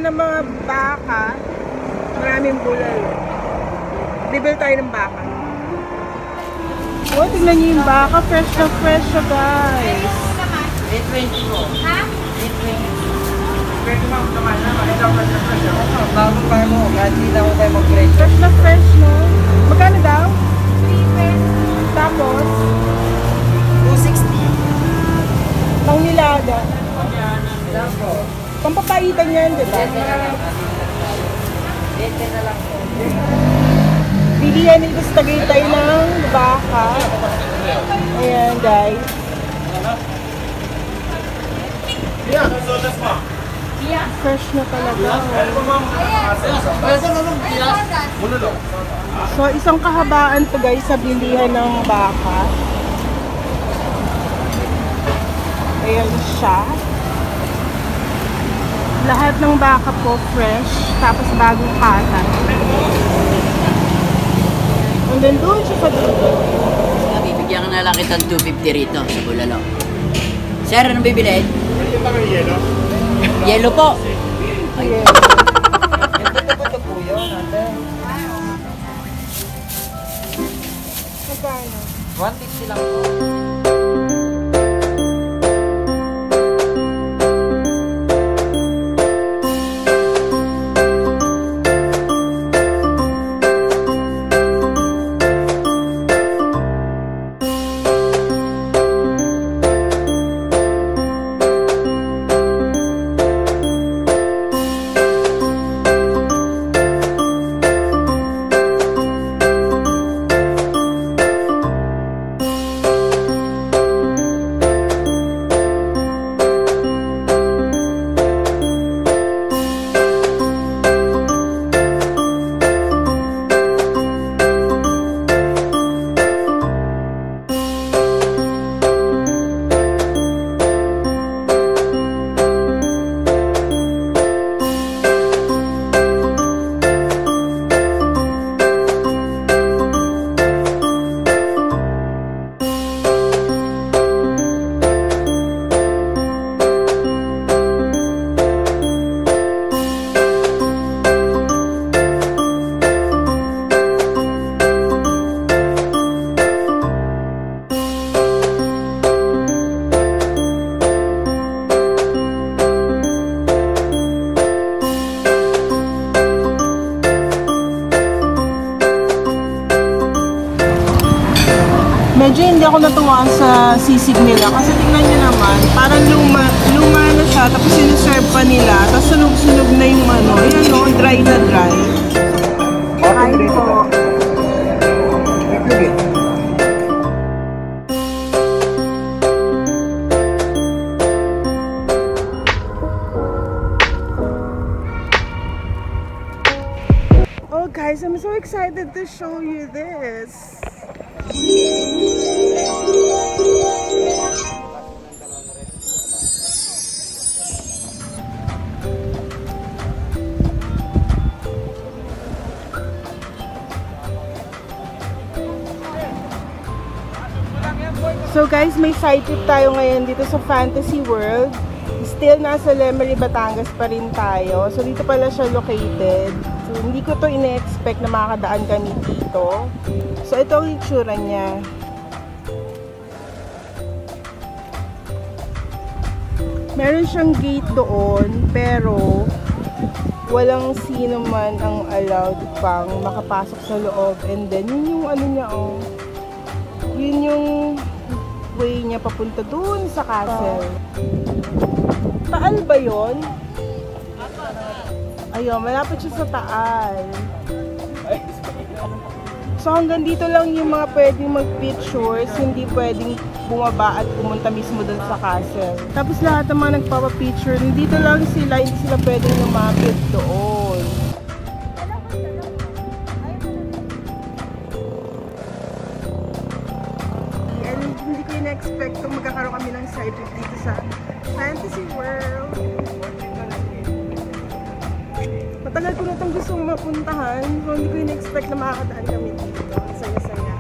Ng mga baka, maraming bulal. Bibili tayo ng baka. Oh, tingnan niyo yung baka, fresh siya guys. 820 po. Ha? 820. Pwede mo naman naman. Ito fresh na fresh. Bago pa mo, kahit hindi na ako tayo mag-fresh. Fresh na fresh, no? Magkano daw? 3 pesos. Tapos? 260. Pang nilada. Lang po. Pampapaitan yan, di ba? 10 na lang. 10 na lang po. Bilihan nito sa Tagaytay ng baka. Ayan, guys. Fresh na talaga. So, isang kahabaan to guys sa bilihan ng baka. Ayan siya. Lahat ng baka po fresh, tapos bagong kata. And then doon siya sa dulo. Bibigyan ka na lang kitang 250 rito sa Bulalo. Sir, anong bibilhin? Yung mga yelo? Yellow po. Ayan. Ito po yun, ate. Magkano? 150 lang po. Medyo hindi ako natuwa sa sisig nila kasi tingnan nyo naman, parang luma na siya, tapos siniserve pa nila, tapos sunog-sunog na yung ano, yan o, dry na dry. Kain po. excited to show you this. So guys, may side trip tayo ngayon dito sa Fantasy World. Still nasa Lemery, Batangas pa rin tayo. So dito pala siya located. So hindi ko to ine-expect na makakadaan kami dito. So ito ang itsura niya. Meron siyang gate doon, pero walang sino man ang allowed pang makapasok sa loob. And then yun yung ano niya, oh. Yun yung way niya papunta dun sa castle. Taal ba yun? Ayun, malapit siya sa Taal. So hanggang dito lang yung mga pwedeng mag-pictures, hindi pwedeng bumaba at pumunta mismo dun sa castle. Tapos lahat ng mga nagpapapicture, dito lang sila, hindi sila pwedeng lumapit doon. Hindi ko in-expect kung magkakaroon kami ng side trip dito sa Fantasy World. Matagal ko na itong gustong mapuntahan, so hindi ko in-expect na makakadaan kami dito. Ang saya-saya.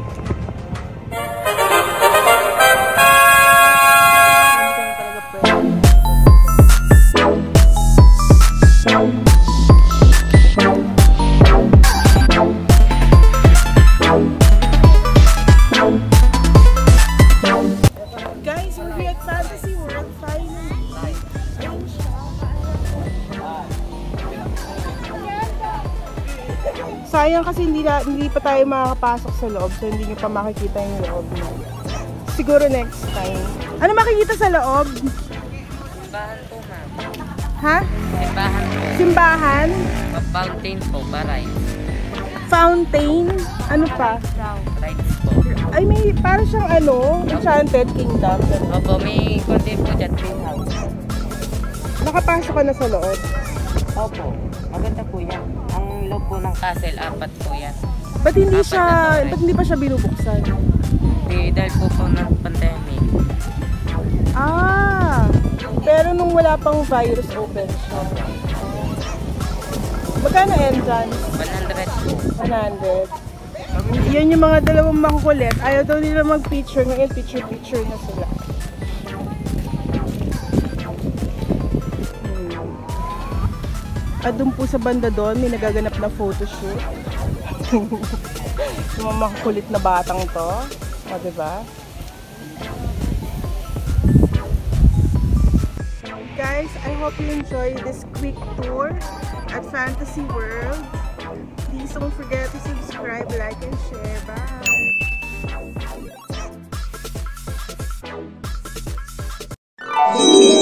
Hindi kami talaga pwede. Guys, we're here at Fantasy World finally. Ayun siya. Sayang kasi hindi pa tayo makakapasok sa loob, so hindi nyo pa makikita yung loob niya. Siguro next time. Ano makikita sa loob? Simbahan po, ma'am. Ha? Simbahan po. Simbahan? Fountain po, baray. Fountain? Ano pa? Rides po. Ay, may parang siyang ano, Enchanted Kingdom. Opo, may konti po dyan, green house. Nakapasok ka na sa loob. Opo, maganda po yan. Ang loob po ng castle, 4 po yan. Ba't hindi pa siya binubuksan? Dahil po ng pandemic. Ah! Pero nung wala pang virus, open siya. Magkano entrance? 100 po. 100. Yan yung mga dalawang makukulit. Ayaw daw nila mag-picture. Ngayon, picture na sila. At doon po sa banda doon, may nagaganap na photoshoot. Yung mga makukulit na batang to. O, diba? Guys, I hope you enjoy this quick tour at Fantasy World. Please don't forget to subscribe, like, and share. Bye!